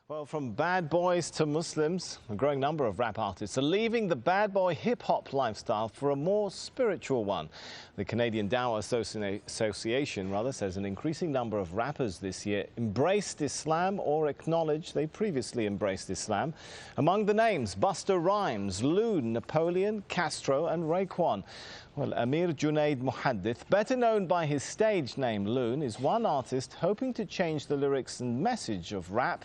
Well, from bad boys to Muslims, a growing number of rap artists are leaving the bad boy hip-hop lifestyle for a more spiritual one. The Canadian Dawah Association says an increasing number of rappers this year embraced Islam or acknowledged they previously embraced Islam. Among the names, Busta Rhymes, Loon, Napoleon, Castro and Raekwon. Well, Amir Junaid Muhaddith, better known by his stage name Loon, is one artist hoping to change the lyrics and message of rap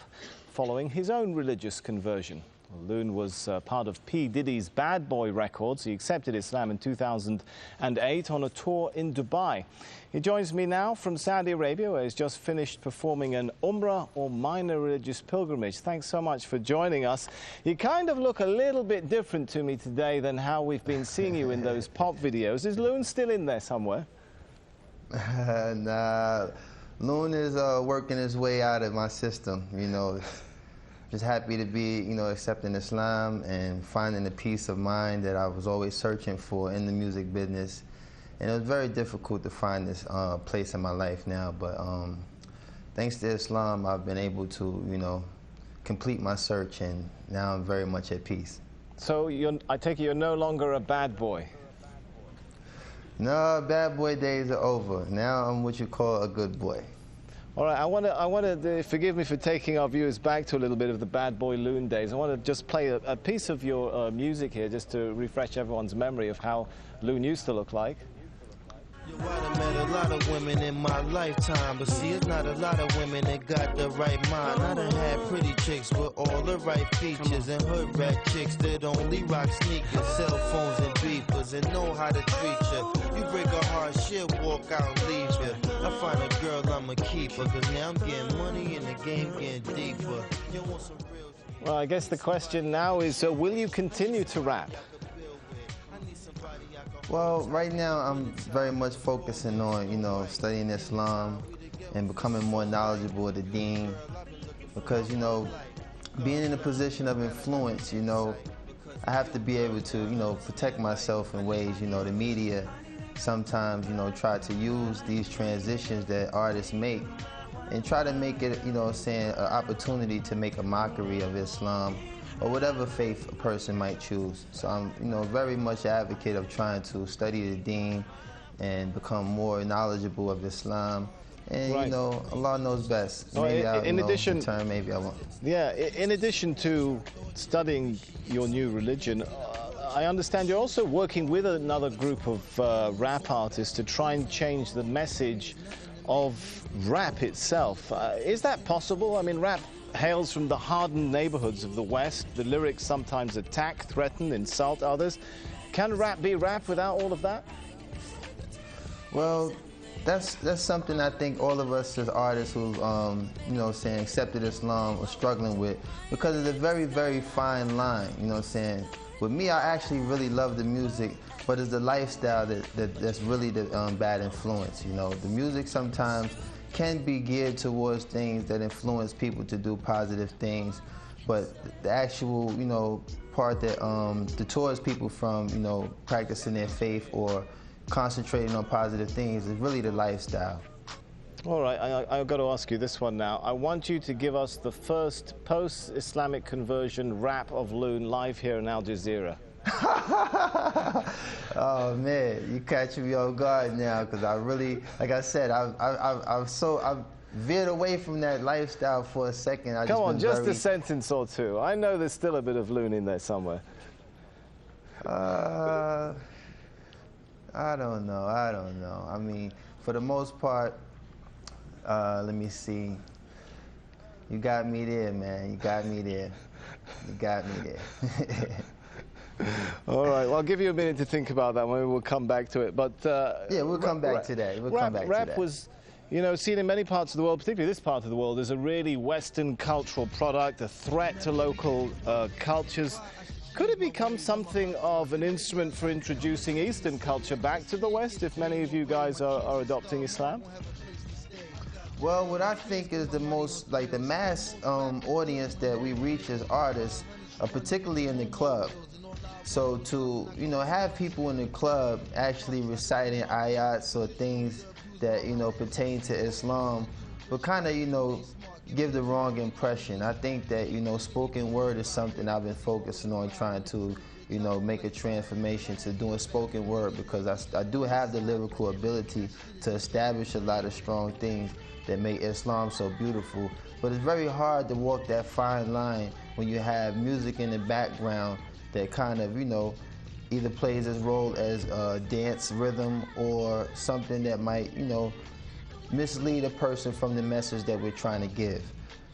following his own religious conversion. Loon was part of P. Diddy's Bad Boy Records. He accepted Islam in 2008 on a tour in Dubai. He joins me now from Saudi Arabia, where he's just finished performing an Umrah or minor religious pilgrimage. Thanks so much for joining us. You kind of look a little bit different to me today than how we've been seeing you in those pop videos. Is Loon still in there somewhere? Nah. Loon is working his way out of my system, you know. Just happy to be, you know, accepting Islam and finding the peace of mind that I was always searching for in the music business. And it was very difficult to find this place in my life now, but thanks to Islam, I've been able to, you know, complete my search, and now I'm very much at peace. So I take it you're no longer a bad boy? No, bad boy days are over. Now I'm what you call a good boy. All right, I want to forgive me for taking our viewers back to a little bit of the bad boy Loon days. I want to just play a piece of your music here, just to refresh everyone's memory of how Loon used to look like. Yo, I done met a lot of women in my lifetime, but see, it's not a lot of women that got the right mind. I done had pretty chicks with all the right features, and hood rat chicks that only rock sneakers, cell phones and beepers, and know how to treat you. You break a heart, she'll walk out and leave you. I find a girl, I'ma keep her, cause now I'm getting money and the game getting deeper. You want some real... Well, I guess the question now is, will you continue to rap? Well, right now I'm very much focusing on, you know, studying Islam and becoming more knowledgeable of the deen, because, you know, being in a position of influence, you know, I have to be able to, you know, protect myself in ways, you know, the media sometimes, you know, try to use these transitions that artists make and try to make it, you know, saying an opportunity to make a mockery of Islam or whatever faith a person might choose. So I'm, you know, very much an advocate of trying to study the deen and become more knowledgeable of Islam. And, right. You know, Allah knows best. Maybe maybe I won't. Yeah, in addition to studying your new religion, I understand you're also working with another group of rap artists to try and change the message of rap itself. Is that possible? I mean, rap hails from the hardened neighborhoods of the West. The lyrics sometimes attack, threaten, insult others. Can rap be rap without all of that? Well, that's something I think all of us as artists who, you know, saying accepted Islam are struggling with, because it's a very, very fine line. You know what I'm saying? With me, I actually really love the music, but it's the lifestyle that's really the bad influence. You know, the music sometimes can be geared towards things that influence people to do positive things, but the actual, you know, part that deters people from, you know, practicing their faith or concentrating on positive things is really the lifestyle. All right, I've got to ask you this one now. I want you to give us the first post-Islamic conversion rap of Loon live here in Al Jazeera. Oh man, you catch me off guard now, because I really, like I said, I've veered away from that lifestyle for a second. Come on, just a sentence or two. I know there's still a bit of Loon in there somewhere. I don't know. I mean, for the most part, let me see. You got me there, man. You got me there. You got me there. All right, well, I'll give you a minute to think about that. Maybe we'll come back to it. But yeah, we'll come back to that. Rap was, you know, seen in many parts of the world, particularly this part of the world, as a really Western cultural product, a threat to local cultures. Could it become something of an instrument for introducing Eastern culture back to the West, if many of you guys are adopting Islam? Well, what I think is the most, like, the mass audience that we reach as artists, particularly in the club. So to, you know, have people in the club actually reciting ayats or things that, you know, pertain to Islam will kind of, you know, give the wrong impression. I think that, you know, spoken word is something I've been focusing on, trying to, you know, make a transformation to doing spoken word, because I do have the lyrical ability to establish a lot of strong things that make Islam so beautiful. But it's very hard to walk that fine line when you have music in the background that kind of, you know, either plays its role as a dance rhythm or something that might, you know, mislead a person from the message that we're trying to give.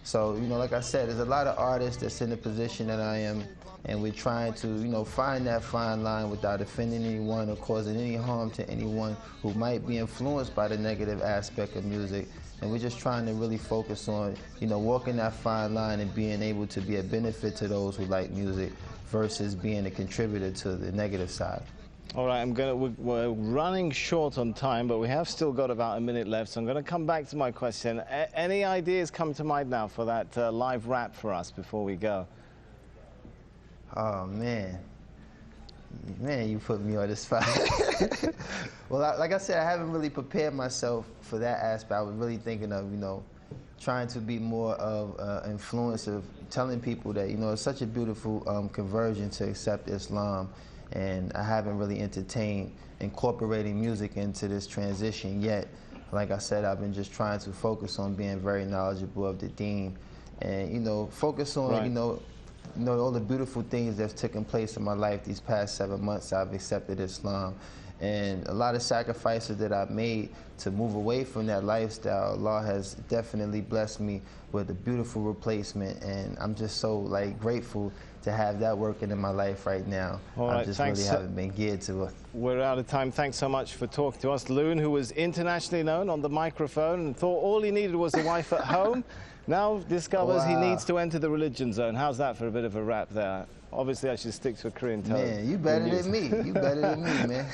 So, you know, like I said, there's a lot of artists that's in the position that I am, and we're trying to, you know, find that fine line without offending anyone or causing any harm to anyone who might be influenced by the negative aspect of music. And we're just trying to really focus on, you know, walking that fine line and being able to be a benefit to those who like music versus being a contributor to the negative side. All right, we're running short on time, but we have still got about a minute left, so I'm going to come back to my question. Any ideas come to mind now for that live rap for us before we go? Oh, man. Man, you put me on the spot. Well, like I said, I haven't really prepared myself for that aspect. I was really thinking of, you know, trying to be more of an influence of telling people that, you know, it's such a beautiful conversion to accept Islam. And I haven't really entertained incorporating music into this transition yet. Like I said, I've been just trying to focus on being very knowledgeable of the deen, and, you know, focus on, right, you know, all the beautiful things that's taken place in my life these past 7 months. I've accepted Islam, and a lot of sacrifices that I've made to move away from that lifestyle. Allah has definitely blessed me with a beautiful replacement, and I'm just so, like, grateful to have that working in my life right now. All right, I just really haven't been geared to it. We're out of time. Thanks so much for talking to us. Loon, who was internationally known on the microphone and thought all he needed was a wife at home, now discovers he needs to enter the religion zone. How's that for a bit of a rap there? Obviously, I should stick to a Korean tone. Man, you better than me. You better than me, man.